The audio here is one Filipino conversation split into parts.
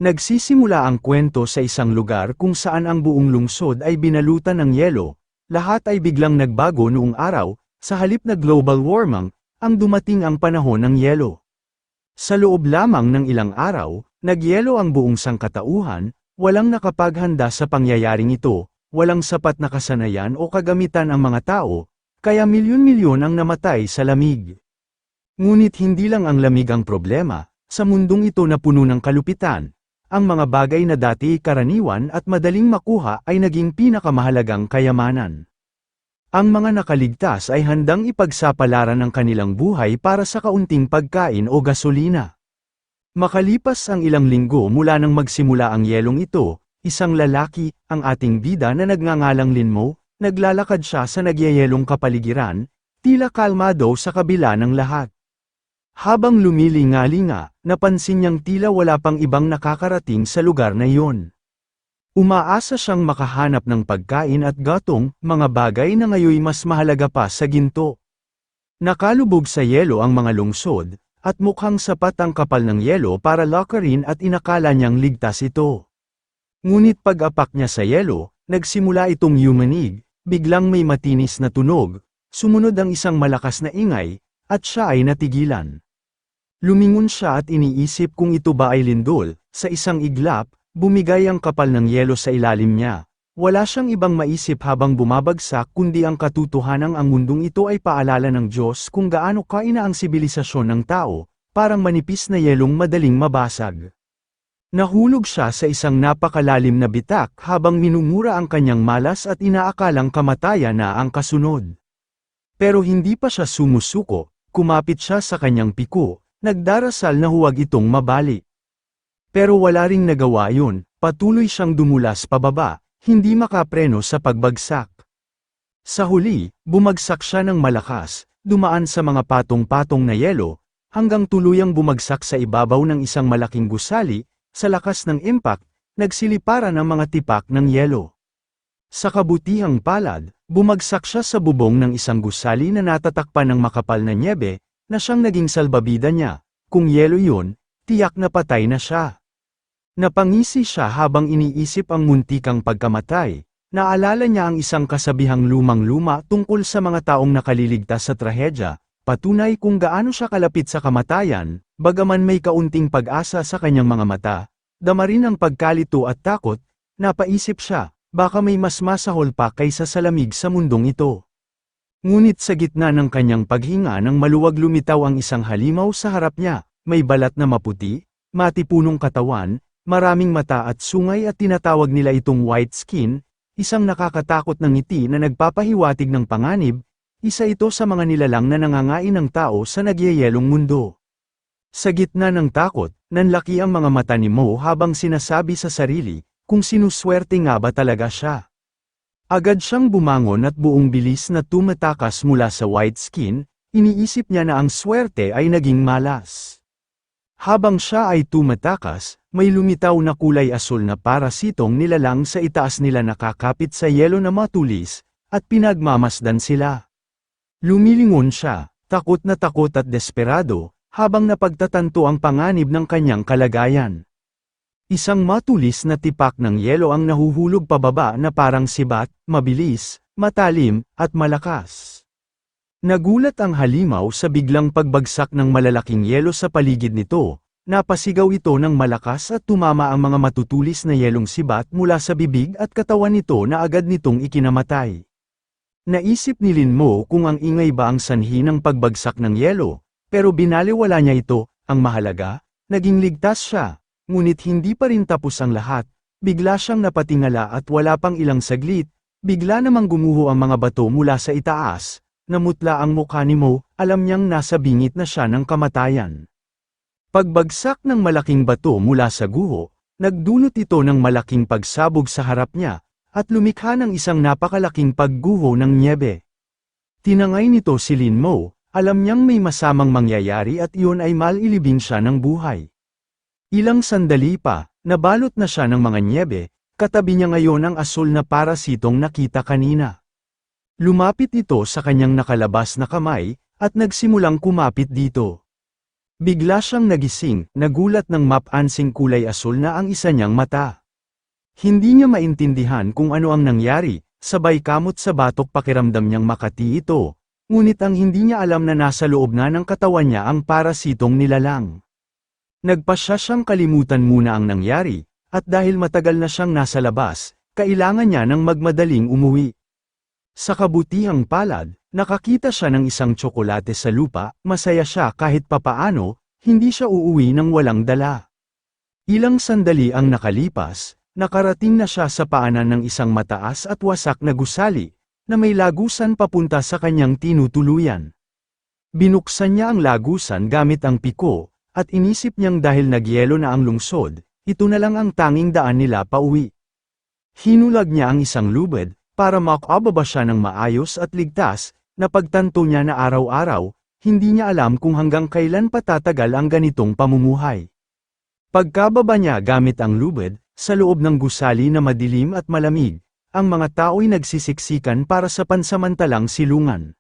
Nagsisimula ang kwento sa isang lugar kung saan ang buong lungsod ay binalutan ng yelo, lahat ay biglang nagbago noong araw, sa halip na global warming, ang dumating ang panahon ng yelo. Sa loob lamang ng ilang araw, nagyelo ang buong sangkatauhan, walang nakapaghanda sa pangyayaring ito, walang sapat na kasanayan o kagamitan ang mga tao, kaya milyon-milyon ang namatay sa lamig. Ngunit hindi lang ang lamig ang problema, sa mundong ito na puno ng kalupitan, ang mga bagay na dati karaniwan at madaling makuha ay naging pinakamahalagang kayamanan. Ang mga nakaligtas ay handang ipagsapalaran ang kanilang buhay para sa kaunting pagkain o gasolina. Makalipas ang ilang linggo mula nang magsimula ang yelong ito, isang lalaki, ang ating bida na nagngangalang Linmo, naglalakad siya sa nagyayelong kapaligiran, tila kalmado sa kabila ng lahat. Habang lumilinga-linga, napansin niyang tila wala pang ibang nakakarating sa lugar na iyon. Umaasa siyang makahanap ng pagkain at gatong, mga bagay na ngayoy mas mahalaga pa sa ginto. Nakalubog sa yelo ang mga lungsod, at mukhang sapat ang kapal ng yelo para lakarin at inakala niyang ligtas ito. Ngunit pag-apak niya sa yelo, nagsimula itong yumanig, biglang may matinis na tunog, sumunod ang isang malakas na ingay, at siya ay natigilan. Lumingon siya at iniisip kung ito ba ay lindol, sa isang iglap, bumigay ang kapal ng yelo sa ilalim niya. Wala siyang ibang maisip habang bumabagsak kundi ang katotohanang ang mundong ito ay paalala ng Diyos kung gaano kaina ang sibilisasyon ng tao, parang manipis na yelong madaling mabasag. Nahulog siya sa isang napakalalim na bitak habang minumura ang kanyang malas at inaakalang kamatayan na ang kasunod. Pero hindi pa siya sumusuko, kumapit siya sa kanyang piko, nagdarasal na huwag itong mabali. Pero wala ring nagawa yun, patuloy siyang dumulas pababa, hindi makapreno sa pagbagsak. Sa huli, bumagsak siya ng malakas, dumaan sa mga patong-patong na yelo, hanggang tuluyang bumagsak sa ibabaw ng isang malaking gusali, sa lakas ng impact, nagsiliparan ang mga tipak ng yelo. Sa kabutihang palad, bumagsak siya sa bubong ng isang gusali na natatakpan ng makapal na nyebe, na siyang naging salbabida niya. Kung yelo yun, tiyak na patay na siya. Napangisi siya habang iniisip ang muntikang pagkamatay. Naalala niya ang isang kasabihang lumang-luma tungkol sa mga taong nakaliligtas sa trahedya, patunay kung gaano siya kalapit sa kamatayan, bagaman may kaunting pag-asa sa kanyang mga mata. Dama rin ang pagkalito at takot, napaisip siya, baka may mas masahol pa kaysa sa lamig sa mundong ito. Ngunit sa gitna ng kanyang paghinga nang maluwag lumitaw ang isang halimaw sa harap niya, may balat na maputi, matipunong katawan, maraming mata at sungay at tinatawag nila itong white skin, isang nakakatakot na ngiti na nagpapahiwatig ng panganib, isa ito sa mga nilalang na nangangain ng tao sa nagyayelong mundo. Sa gitna ng takot, nanlaki ang mga mata ni Mo habang sinasabi sa sarili, kung sinuswerte nga ba talaga siya. Agad siyang bumangon at buong bilis na tumatakas mula sa white skin, iniisip niya na ang swerte ay naging malas. Habang siya ay tumatakas, may lumitaw na kulay asul na parasitong nilalang sa itaas nila nakakapit sa yelo na matulis, at pinagmamasdan sila. Lumilingon siya, takot at desperado, habang napagtatanto ang panganib ng kanyang kalagayan. Isang matulis na tipak ng yelo ang nahuhulog pababa na parang sibat, mabilis, matalim, at malakas. Nagulat ang halimaw sa biglang pagbagsak ng malalaking yelo sa paligid nito, napasigaw ito ng malakas at tumama ang mga matutulis na yelong sibat mula sa bibig at katawan nito na agad nitong ikinamatay. Naisip ni Linmo kung ang ingay ba ang sanhi ng pagbagsak ng yelo, pero binaliwala niya ito, ang mahalaga, naging ligtas siya. Ngunit hindi pa rin tapos ang lahat, bigla siyang napatingala at wala pang ilang saglit, bigla namang gumuho ang mga bato mula sa itaas, namutla ang mukha ni Mo, alam niyang nasa bingit na siya ng kamatayan. Pagbagsak ng malaking bato mula sa guho, nagdulot ito ng malaking pagsabog sa harap niya, at lumikha ng isang napakalaking pagguho ng nyebe. Tinangay nito si Linmo, alam niyang may masamang mangyayari at iyon ay malilibing siya ng buhay. Ilang sandali pa, nabalot na siya ng mga nyebe, katabi niya ngayon ang asul na parasitong nakita kanina. Lumapit ito sa kanyang nakalabas na kamay, at nagsimulang kumapit dito. Bigla siyang nagising, nagulat ng mapansing kulay asul na ang isa niyang mata. Hindi niya maintindihan kung ano ang nangyari, sabay kamot sa batok pakiramdam niyang makati ito, ngunit ang hindi niya alam na nasa loob na ng katawan niya ang parasitong nilalang. Nagpasya siyang kalimutan muna ang nangyari, at dahil matagal na siyang nasa labas, kailangan niya ng magmadaling umuwi. Sa kabutihang palad, nakakita siya ng isang tsokolate sa lupa, masaya siya kahit papaano, hindi siya uuwi nang walang dala. Ilang sandali ang nakalipas, nakarating na siya sa paanan ng isang mataas at wasak na gusali, na may lagusan papunta sa kanyang tinutuluyan. Binuksan niya ang lagusan gamit ang piko, at inisip niyang dahil nagyelo na ang lungsod, ito na lang ang tanging daan nila pauwi. Hinulag niya ang isang lubid, para makababa siya ng maayos at ligtas, na pagtanto niya na araw-araw, hindi niya alam kung hanggang kailan patatagal ang ganitong pamumuhay. Pagkababa niya gamit ang lubid, sa loob ng gusali na madilim at malamig, ang mga tao'y nagsisiksikan para sa pansamantalang silungan.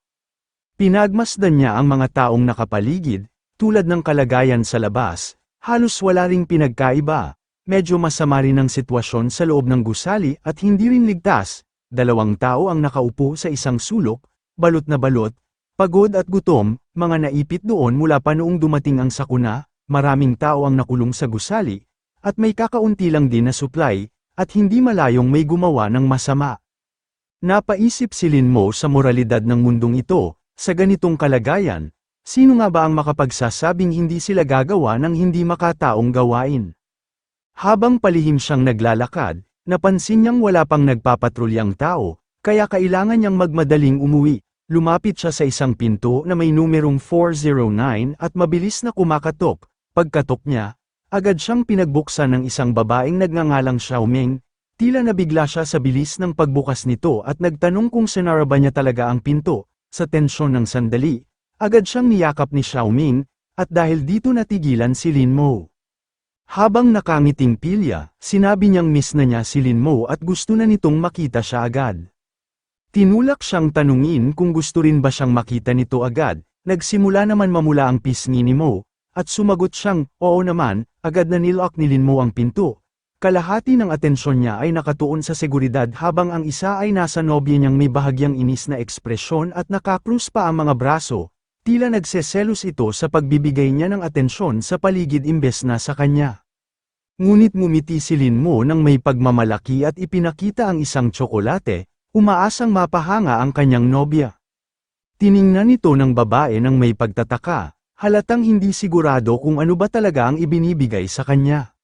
Pinagmasdan niya ang mga taong nakapaligid, tulad ng kalagayan sa labas, halos wala ring pinagkaiba, medyo masama rin ang sitwasyon sa loob ng gusali at hindi rin ligtas. 2 tao ang nakaupo sa isang sulok, balot na balot, pagod at gutom, mga naipit doon mula pa noong dumating ang sakuna, maraming tao ang nakulong sa gusali, at may kakaunti lang din na supply, at hindi malayong may gumawa ng masama. Napaisip si Lin Mo sa moralidad ng mundong ito, sa ganitong kalagayan, sino nga ba ang makapagsasabing hindi sila gagawa ng hindi makataong gawain? Habang palihim siyang naglalakad, napansin niyang wala pang nagpapatrulyang tao, kaya kailangan niyang magmadaling umuwi. Lumapit siya sa isang pinto na may numerong 409 at mabilis na kumakatok. Pagkatok niya, agad siyang pinagbuksan ng isang babaeng nagngangalang Xiaoming. Tila nabigla siya sa bilis ng pagbukas nito at nagtanong kung sinara ba niya talaga ang pinto. Sa tensyon ng sandali, agad siyang niyakap ni Xiaoming, at dahil dito natigilan si Lin Mo. Habang nakangiting pilya, sinabi niyang miss na niya si Lin Mo at gusto na nitong makita siya agad. Tinulak siyang tanungin kung gusto rin ba siyang makita nito agad, nagsimula naman mamula ang pisngi ni Mo, at sumagot siyang, oo naman, agad na nilock ni Lin Mo ang pinto. Kalahati ng atensyon niya ay nakatuon sa seguridad habang ang isa ay nasa nobya niyang may bahagyang inis na ekspresyon at nakakrus pa ang mga braso, tila nagseselos ito sa pagbibigay niya ng atensyon sa paligid imbes na sa kanya. Ngunit ngumiti si Lin Mo nang may pagmamalaki at ipinakita ang isang tsokolate, umaasang mapahanga ang kanyang nobya. Tiningnan ito ng babae nang may pagtataka, halatang hindi sigurado kung ano ba talaga ang ibinibigay sa kanya.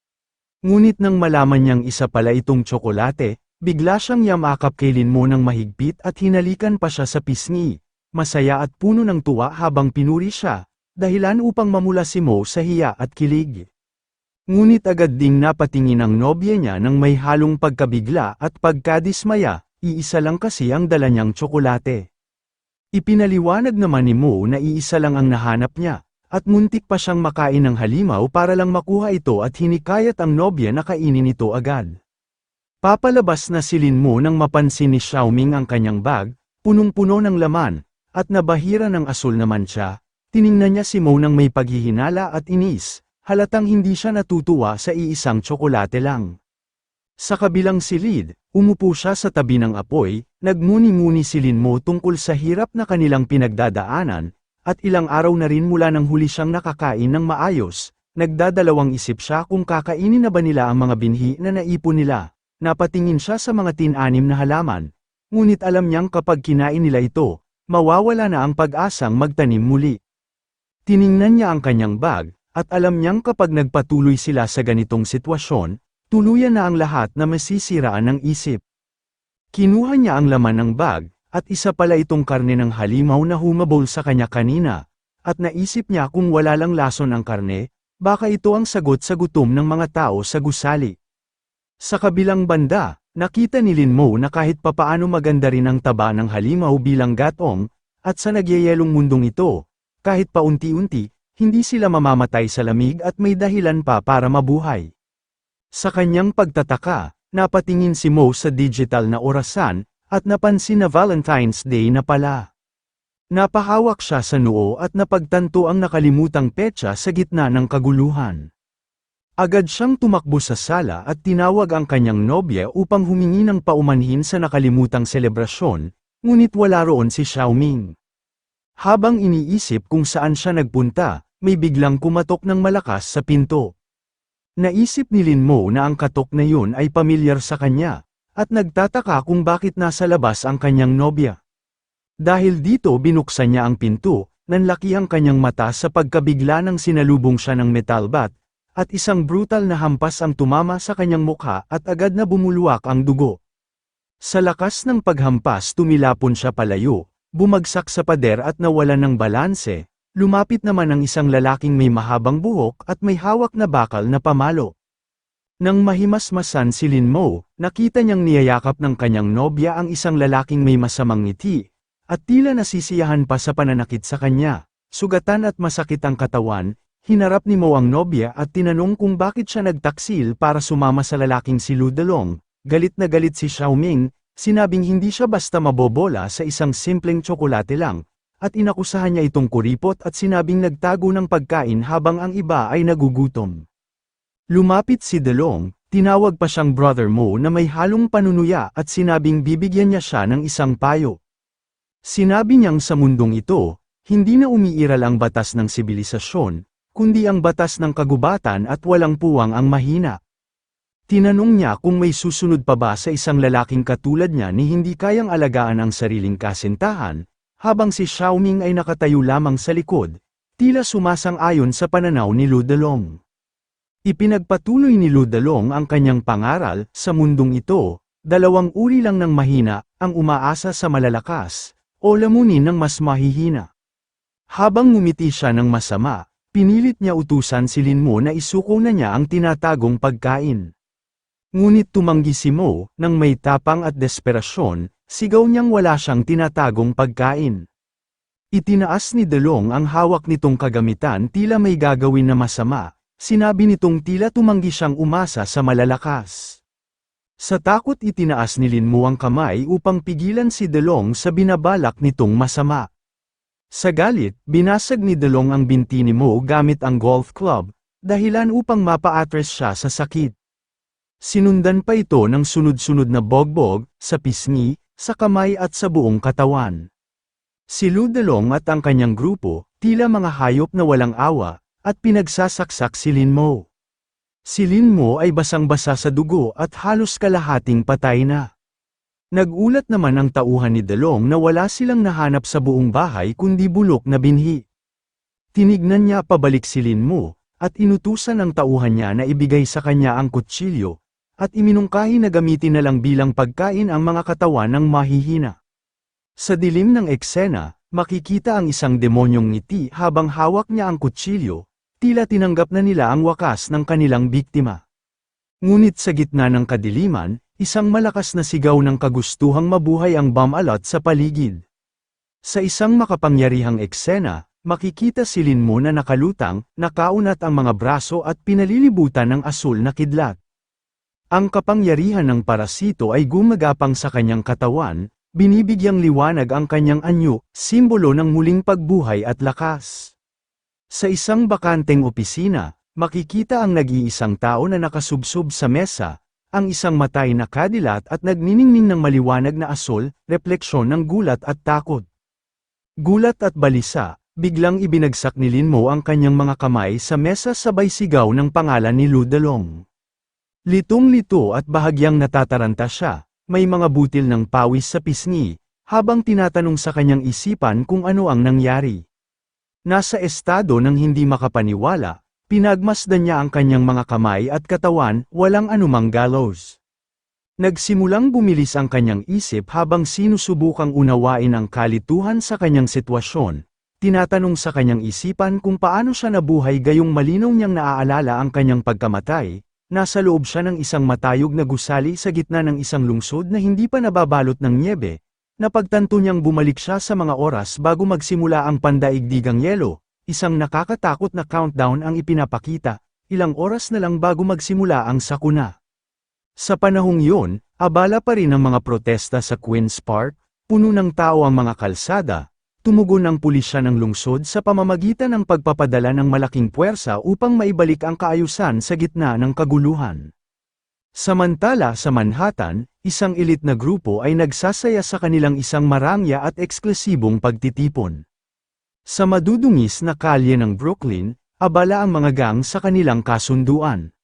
Ngunit nang malaman niyang isa pala itong tsokolate, bigla siyang yamakap kay Lin Mo ng mahigpit at hinalikan pa siya sa pisngi, masaya at puno ng tuwa habang pinuri siya, dahilan upang mamula si Mo sa hiya at kilig. Ngunit agad ding napatingin ang nobya niya nang may halong pagkabigla at pagkadismaya, iisa lang kasi ang dala niyang tsokolate. Ipinaliwanag naman ni Mo na iisa lang ang nahanap niya, at muntik pa siyang makain ng halimaw para lang makuha ito at hinikayat ang nobya na kainin ito agad. Papalabas na si Lin Mo nang mapansin ni Xiaoming ang kanyang bag, punong-puno ng laman, at nabahira ng asul naman siya, tiningnan niya si Mo nang may paghihinala at inis. Halatang hindi siya natutuwa sa iisang tsokolate lang. Sa kabilang silid, umupo siya sa tabi ng apoy, nagmuni-muni si Lin Mo tungkol sa hirap na kanilang pinagdadaanan, at ilang araw na rin mula nang huli siyang nakakain ng maayos, nagdadalawang isip siya kung kakainin na ba nila ang mga binhi na naipon nila. Napatingin siya sa mga tinanim na halaman, ngunit alam niyang kapag kinain nila ito, mawawala na ang pag-asang magtanim muli. Tiningnan niya ang kanyang bag, at alam niyang kapag nagpatuloy sila sa ganitong sitwasyon, tuluyan na ang lahat na masisiraan ng isip. Kinuha niya ang laman ng bag, at isa pala itong karne ng halimaw na humabol sa kanya kanina, at naisip niya kung wala lang lason ang karne, baka ito ang sagot sa gutom ng mga tao sa gusali. Sa kabilang banda, nakita ni Lin Mo na kahit papaano maganda rin ang taba ng halimaw bilang gatong, at sa nagyayelong mundong ito, kahit paunti-unti, hindi sila mamamatay sa lamig at may dahilan pa para mabuhay. Sa kanyang pagtataka, napatingin si Mo sa digital na orasan, at napansin na Valentine's Day na pala. Napahawak siya sa noo at napagtanto ang nakalimutang petsa sa gitna ng kaguluhan. Agad siyang tumakbo sa sala at tinawag ang kanyang nobya upang humingi ng paumanhin sa nakalimutang selebrasyon, ngunit wala roon si Xiaoming. Habang iniisip kung saan siya nagpunta, may biglang kumatok ng malakas sa pinto. Naisip ni Lin Mo na ang katok na yun ay pamilyar sa kanya, at nagtataka kung bakit nasa labas ang kanyang nobya. Dahil dito binuksan niya ang pinto, nanlaki ang kanyang mata sa pagkabigla nang sinalubong siya ng metal bat, at isang brutal na hampas ang tumama sa kanyang mukha at agad na bumulwak ang dugo. Sa lakas ng paghampas tumilapon siya palayo, bumagsak sa pader at nawalan ng balanse, lumapit naman ang isang lalaking may mahabang buhok at may hawak na bakal na pamalo. Nang mahimasmasan si Lin Mo, nakita niyang niyayakap ng kanyang nobya ang isang lalaking may masamang ngiti, at tila nasisiyahan pa sa pananakit sa kanya. Sugatan at masakit ang katawan, hinarap ni Mo ang nobya at tinanong kung bakit siya nagtaksil para sumama sa lalaking si Lu Delong. Galit na galit si Xiaoming, sinabing hindi siya basta mabobola sa isang simpleng tsokolate lang, at inakusahan niya itong kuripot at sinabing nagtago ng pagkain habang ang iba ay nagugutom. Lumapit si Delong, tinawag pa siyang Brother Mo na may halong panunuya at sinabing bibigyan niya siya ng isang payo. Sinabi niyang sa mundong ito, hindi na umiiral ang batas ng sibilisasyon, kundi ang batas ng kagubatan at walang puwang ang mahina. Tinanong niya kung may susunod pa ba sa isang lalaking katulad niya ni hindi kayang alagaan ang sariling kasintahan, habang si Xiaoming ay nakatayo lamang sa likod, tila sumasang-ayon sa pananaw ni Lu Delong. Ipinagpatuloy ni Lu Delong ang kanyang pangaral, sa mundong ito, dalawang uri lang ng mahina, ang umaasa sa malalakas, o lamunin ng mas mahihina. Habang ngumiti siya ng masama, pinilit niya utusan si Lin Mo na isuko na niya ang tinatagong pagkain. Ngunit tumanggi si Mo, nang may tapang at desperasyon, sigaw niyang wala siyang tinatagong pagkain. Itinaas ni Delong ang hawak nitong kagamitan tila may gagawin na masama, sinabi nitong tila tumanggi siyang umasa sa malalakas. Sa takot itinaas ni Lin Mo ang kamay upang pigilan si Delong sa binabalak nitong masama. Sa galit, binasag ni Delong ang binti ni Mo gamit ang golf club, dahilan upang mapa-atres siya sa sakit. Sinundan pa ito ng sunod-sunod na bogbog, sa pisngi, sa kamay at sa buong katawan. Si Lu Delong at ang kanyang grupo, tila mga hayop na walang awa, at pinagsasaksak si Lin Mo. Si Lin Mo ay basang-basa sa dugo at halos kalahating patay na. Nagulat naman ang tauhan ni Delong na wala silang nahanap sa buong bahay kundi bulok na binhi. Tinignan niya pabalik si Lin Mo, at inutusan ang tauhan niya na ibigay sa kanya ang kutsilyo, at iminungkahi na gamitin na lang bilang pagkain ang mga katawan ng mahihina. Sa dilim ng eksena, makikita ang isang demonyong ngiti habang hawak niya ang kutsilyo, tila tinanggap na nila ang wakas ng kanilang biktima. Ngunit sa gitna ng kadiliman, isang malakas na sigaw ng kagustuhang mabuhay ang bumalot sa paligid. Sa isang makapangyarihang eksena, makikita si Lin Mo na nakalutang, nakaunat ang mga braso at pinalilibutan ng asul na kidlat. Ang kapangyarihan ng parasito ay gumagapang sa kanyang katawan, binibigyang liwanag ang kanyang anyo, simbolo ng muling pagbuhay at lakas. Sa isang bakanteng opisina, makikita ang nag-iisang tao na nakasubsob sa mesa, ang isang matay na kadilat at nagniningning ng maliwanag na asul, refleksyon ng gulat at takot. Gulat at balisa, biglang ibinagsak ni Lin Mo ang kanyang mga kamay sa mesa sabay sigaw ng pangalan ni Lu Delong. Litong-lito at bahagyang natataranta siya, may mga butil ng pawis sa pisngi, habang tinatanong sa kanyang isipan kung ano ang nangyari. Nasa estado ng hindi makapaniwala, pinagmasdan niya ang kanyang mga kamay at katawan, walang anumang gallows. Nagsimulang bumilis ang kanyang isip habang sinusubukang unawain ang kalituhan sa kanyang sitwasyon. Tinatanong sa kanyang isipan kung paano siya nabuhay gayong malinaw niyang naaalala ang kanyang pagkamatay. Nasa loob siya ng isang matayog na gusali sa gitna ng isang lungsod na hindi pa nababalot ng nyebe. Napagtanto niyang bumalik siya sa mga oras bago magsimula ang pandaigdigang yelo, isang nakakatakot na countdown ang ipinapakita, ilang oras na lang bago magsimula ang sakuna. Sa panahong yun, abala pa rin ang mga protesta sa Queen's Park, puno ng tao ang mga kalsada, tumugon ang pulisya ng lungsod sa pamamagitan ng pagpapadala ng malaking puwersa upang maibalik ang kaayusan sa gitna ng kaguluhan. Samantala sa Manhattan, isang elite na grupo ay nagsasaya sa kanilang isang marangya at eksklusibong pagtitipon. Sa madudungis na kalye ng Brooklyn, abala ang mga gang sa kanilang kasunduan.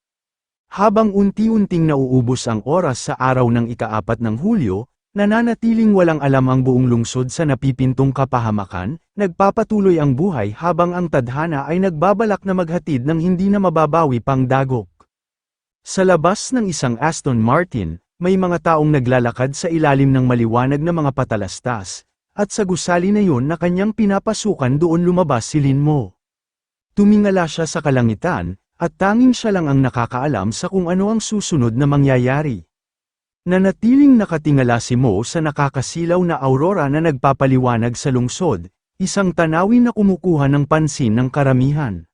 Habang unti-unting nauubos ang oras sa araw ng ika-4 ng Hulyo, nananatiling walang alam ang buong lungsod sa napipintong kapahamakan, nagpapatuloy ang buhay habang ang tadhana ay nagbabalak na maghatid ng hindi na mababawi pang dagok. Sa labas ng isang Aston Martin, may mga taong naglalakad sa ilalim ng maliwanag na mga patalastas, at sa gusali na yon na kanyang pinapasukan doon lumabas si Lin Mo. Tumingala siya sa kalangitan, at tanging siya lang ang nakakaalam sa kung ano ang susunod na mangyayari. Nanatiling nakatingala si Mo sa nakakasilaw na aurora na nagpapaliwanag sa lungsod, isang tanawin na kumukuha ng pansin ng karamihan.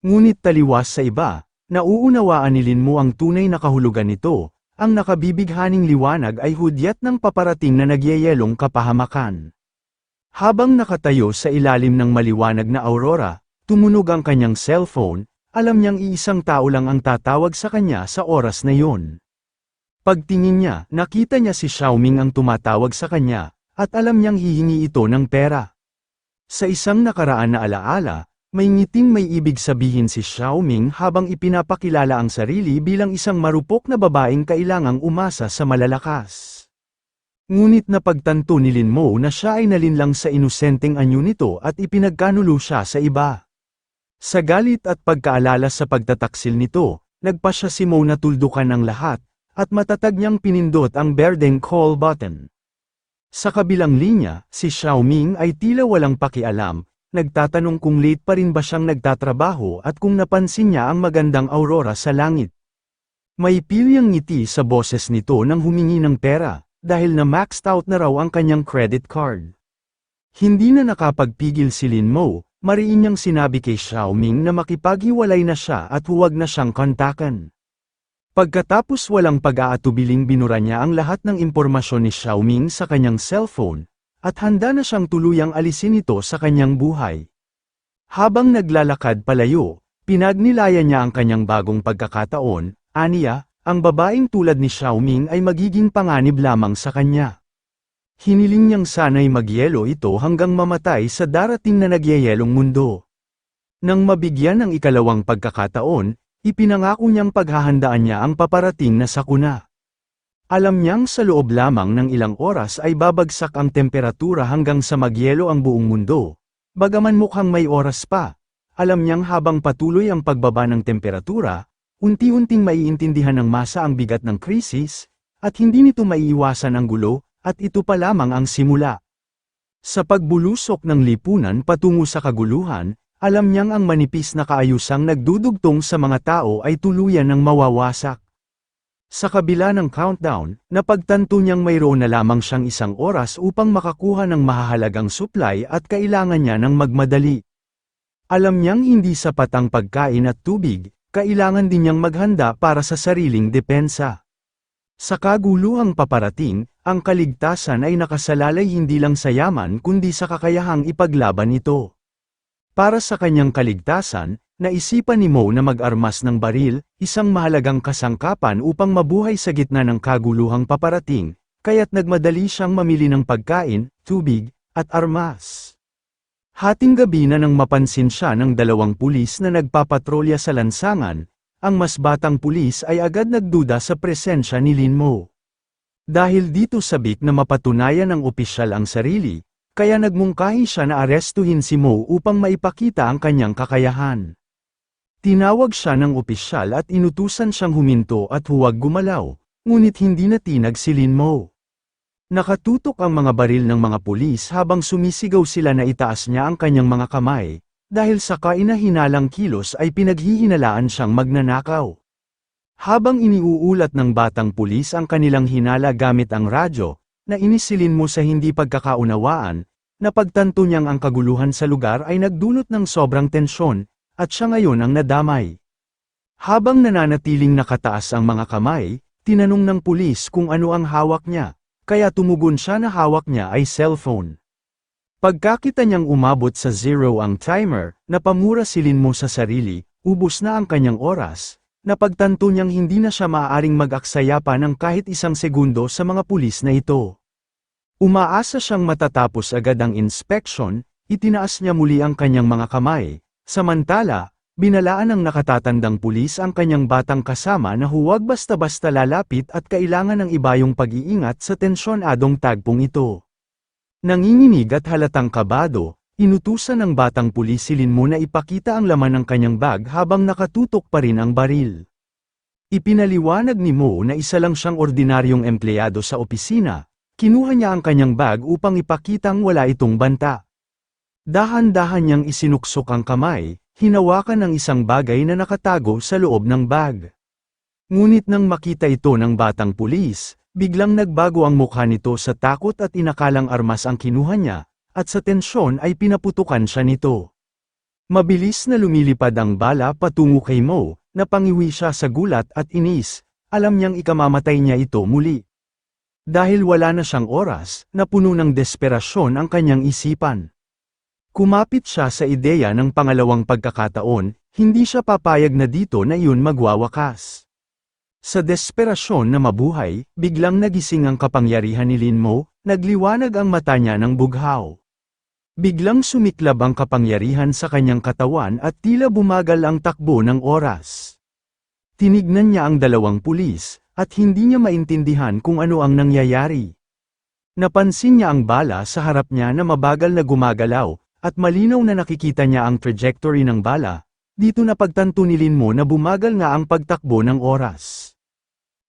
Ngunit taliwas sa iba, nauunawaan ni Lin Mo ang tunay na kahulugan nito, ang nakabibighaning liwanag ay hudyat ng paparating na nagyayelong kapahamakan. Habang nakatayo sa ilalim ng maliwanag na aurora, tumunog ang kanyang cellphone, alam niyang iisang tao lang ang tatawag sa kanya sa oras na yon. Pagtingin niya, nakita niya si Xiaoming ang tumatawag sa kanya, at alam niyang hihingi ito ng pera. Sa isang nakaraan na alaala, may ngiting may ibig sabihin si Xiaoming habang ipinapakilala ang sarili bilang isang marupok na babaeng kailangang umasa sa malalakas. Ngunit napagtanto ni Lin Mo na siya ay nalinlang sa inosenteng anyo nito at ipinagkanulo siya sa iba. Sa galit at pagkaalala sa pagtataksil nito, nagpa siya si Mo na tuldukan ang lahat, at matatag niyang pinindot ang berdeng call button. Sa kabilang linya, si Xiaoming ay tila walang pakialam, nagtatanong kung late pa rin ba siyang nagtatrabaho at kung napansin niya ang magandang aurora sa langit. May pilyang ngiti sa boses nito nang humingi ng pera, dahil na maxed out na raw ang kanyang credit card. Hindi na nakapagpigil si Lin Mo, mariin niyang sinabi kay Xiaoming na makipaghiwalay na siya at huwag na siyang kontakan. Pagkatapos walang pag-aatubiling binura niya ang lahat ng impormasyon ni Xiaoming sa kanyang cellphone, at handa na siyang tuluyang alisin ito sa kanyang buhay. Habang naglalakad palayo, pinagnilayan niya ang kanyang bagong pagkakataon, aniya, ang babaeng tulad ni Xiaoming ay magiging panganib lamang sa kanya. Hiniling niyang sana'y magyelo ito hanggang mamatay sa darating na nagyayelong mundo. Nang mabigyan ng ikalawang pagkakataon, ipinangako niyang paghahandaan niya ang paparating na sakuna. Alam niyang sa loob lamang ng ilang oras ay babagsak ang temperatura hanggang sa magyelo ang buong mundo. Bagaman mukhang may oras pa, alam niyang habang patuloy ang pagbaba ng temperatura, unti-unting maiintindihan ng masa ang bigat ng krisis, at hindi nito maiiwasan ang gulo, at ito pa lamang ang simula. Sa pagbulusok ng lipunan patungo sa kaguluhan, alam niyang ang manipis na kaayusang nagdudugtong sa mga tao ay tuluyan ng mawawasak. Sa kabila ng countdown, napagtanto niyang mayroon na lamang siyang isang oras upang makakuha ng mahahalagang supply at kailangan niya ng magmadali. Alam niyang hindi sapat ang pagkain at tubig, kailangan din niyang maghanda para sa sariling depensa. Sa kaguluhang paparating, ang kaligtasan ay nakasalalay hindi lang sa yaman kundi sa kakayahang ipaglaban ito. Para sa kanyang kaligtasan, naisipan ni Mo na mag-armas ng baril, isang mahalagang kasangkapan upang mabuhay sa gitna ng kaguluhang paparating, kaya't nagmadali siyang mamili ng pagkain, tubig, at armas. Hating gabi na nang mapansin siya ng dalawang pulis na nagpapatrolya sa lansangan, ang mas batang pulis ay agad nagduda sa presensya ni Lin Mo. Dahil dito sabik na mapatunayan ng opisyal ang sarili, kaya nagmungkahi siya na arestuhin si Mo upang maipakita ang kanyang kakayahan. Tinawag siya ng opisyal at inutusan siyang huminto at huwag gumalaw, ngunit hindi natinag si Lin Mo. Nakatutok ang mga baril ng mga pulis habang sumisigaw sila na itaas niya ang kanyang mga kamay, dahil sa kainahinalang kilos ay pinaghihinalaan siyang magnanakaw. Habang iniuulat ng batang pulis ang kanilang hinala gamit ang radyo, nainis si Lin Mo sa hindi pagkakaunawaan, napagtanto niyang ang kaguluhan sa lugar ay nagdulot ng sobrang tensyon, at siya ngayon ang nadamay. Habang nananatiling nakataas ang mga kamay, tinanong ng pulis kung ano ang hawak niya, kaya tumugon siya na hawak niya ay cellphone. Pagkakita niyang umabot sa 0 ang timer, napamura si Lin Mo sa sarili, ubos na ang kanyang oras. Napagtanto niyang hindi na siya maaaring mag-aksaya pa ng kahit isang segundo sa mga pulis na ito. Umaasa siyang matatapos agad ang inspection, itinaas niya muli ang kanyang mga kamay. Samantala, binalaan ng nakatatandang pulis ang kanyang batang kasama na huwag basta-basta lalapit at kailangan ng ibayong pag-iingat sa tensyonadong tagpong ito. Nanginginig at halatang kabado, inutusan ng batang pulis si Lin Mo na ipakita ang laman ng kanyang bag habang nakatutok pa rin ang baril. Ipinaliwanag ni Mo na isa lang siyang ordinaryong empleyado sa opisina, kinuha niya ang kanyang bag upang ipakitang wala itong banta. Dahan-dahan niyang isinuksok ang kamay, hinawakan ang isang bagay na nakatago sa loob ng bag. Ngunit nang makita ito ng batang pulis, biglang nagbago ang mukha nito sa takot at inakalang armas ang kinuha niya, at sa tensyon ay pinaputukan siya nito. Mabilis na lumilipad ang bala patungo kay Mo, napangiwi siya sa gulat at inis, alam niyang ikamamatay niya ito muli. Dahil wala na siyang oras, napuno ng desperasyon ang kanyang isipan. Kumapit siya sa ideya ng pangalawang pagkakataon, hindi siya papayag na dito na iyon magwawakas. Sa desperasyon na mabuhay, biglang nagising ang kapangyarihan ni Lin Mo, nagliwanag ang mata niya ng bughaw. Biglang sumiklab ang kapangyarihan sa kanyang katawan at tila bumagal ang takbo ng oras. Tinignan niya ang dalawang pulis, at hindi niya maintindihan kung ano ang nangyayari. Napansin niya ang bala sa harap niya na mabagal na gumagalaw, at malinaw na nakikita niya ang trajectory ng bala. Dito napagtanto ni Lin Mo na bumagal nga ang pagtakbo ng oras.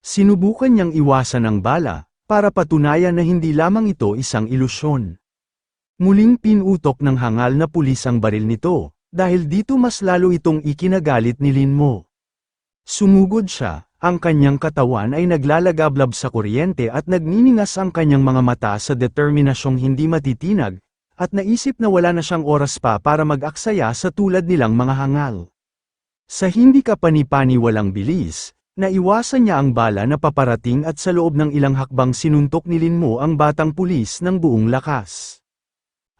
Sinubukan niyang iwasan ang bala, para patunayan na hindi lamang ito isang ilusyon. Muling pinutok ng hangal na pulis ang baril nito, dahil dito mas lalo itong ikinagalit ni Lin Mo. Sumugod siya, ang kanyang katawan ay naglalagablab sa kuryente at nagniningas ang kanyang mga mata sa determinasyong hindi matitinag, at naisip na wala na siyang oras pa para mag-aksaya sa tulad nilang mga hangal. Sa hindi kapani-pani walang bilis, naiwasan niya ang bala na paparating at sa loob ng ilang hakbang sinuntok ni Lin Mo ang batang pulis ng buong lakas.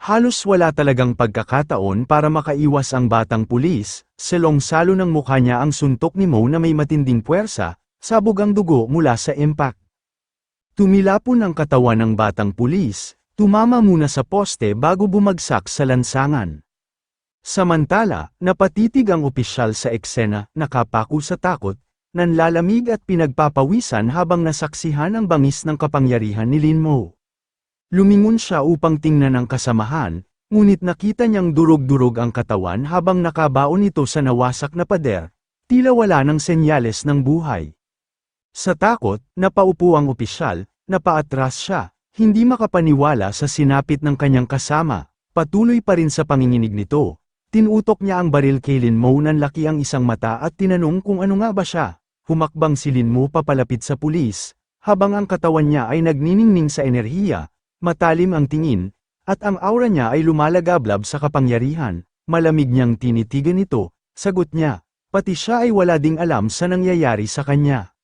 Halos wala talagang pagkakataon para makaiwas ang batang pulis, salong-salo ng mukha niya ang suntok ni Mo na may matinding puwersa, sabog ang dugo mula sa impact. Tumilapon ang katawan ng batang pulis, tumama muna sa poste bago bumagsak sa lansangan. Samantala, napatitig ang opisyal sa eksena, nakapako sa takot, nanlalamig at pinagpapawisan habang nasaksihan ang bangis ng kapangyarihan ni Lin Mo. Lumingon siya upang tingnan ang kasamahan, ngunit nakita niyang durog-durog ang katawan habang nakabaon ito sa nawasak na pader, tila wala ng senyales ng buhay. Sa takot, napaupo ang opisyal, napaatras siya. Hindi makapaniwala sa sinapit ng kanyang kasama, patuloy pa rin sa panginginig nito. Tinutok niya ang baril kay Lin Mo nang laki ang isang mata at tinanong kung ano nga ba siya. Humakbang si Lin Mo papalapit sa pulis, habang ang katawan niya ay nagniningning sa enerhiya, matalim ang tingin, at ang aura niya ay lumalagablab sa kapangyarihan. Malamig niyang tinitigan ito, sagot niya, pati siya ay wala ding alam sa nangyayari sa kanya.